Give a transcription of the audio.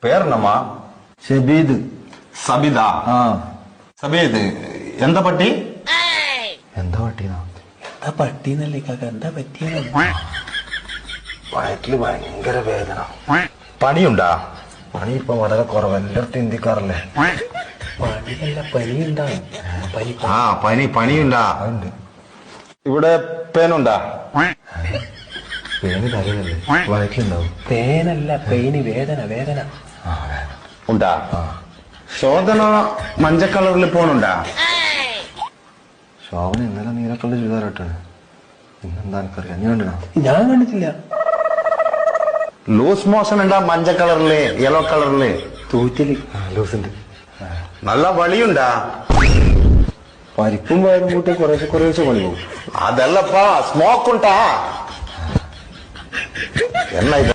പേരെന്നമ്മാ? ഷബീദ്. സബിദാ? ആ. സബീദ് എന്താ പട്ടി? എന്താ പട്ടിന്നാ? എന്താ പട്ടിന്നല്ലേ കാക്ക, എന്താ പറ്റിയെന്ന്? വയറ്റില് ഭയങ്കര വേദന. പണിയുണ്ടാ? പണി ഇപ്പൊ വളരെ കുറവ്, എല്ലായിടത്തും ഇന്ത്യക്കാറല്ലേ. പണിയല്ല, പനിയുണ്ടാവും. പനി ആ പണിയുണ്ടാ? അതുണ്ട്. ഇവിടെ പേനുണ്ടാ? പേന് തലയിലല്ലേ, വയറ്റിലുണ്ടാവും. പേനല്ല, പെയിന്, വേദന. ആ വേദന ഉണ്ടാ? ശോധന മഞ്ഞ കളറിൽ പോണുണ്ടാ? ശോഭന ഇന്നലെ നീലക്കള്ള ചുരിദാറിട്ടാണ്. ഇന്നെന്താ എനിക്കറിയാം, നീ കണ്ടിനാ? ഞാൻ കണ്ടിട്ടില്ല. ലൂസ് മോഷൻ ഉണ്ടാ? മഞ്ഞ കളറില്, യെല്ലോ കളറില് തൂറ്റല്. ലൂസുണ്ട്. നല്ല വളിയുണ്ടാ? പരിപ്പും വയറും കൂട്ടി കുറേശ്ശെ പണി പോകും. അതല്ലപ്പാ, സ്മോക്ക് ഉണ്ടാ? എന്നാ ഇത്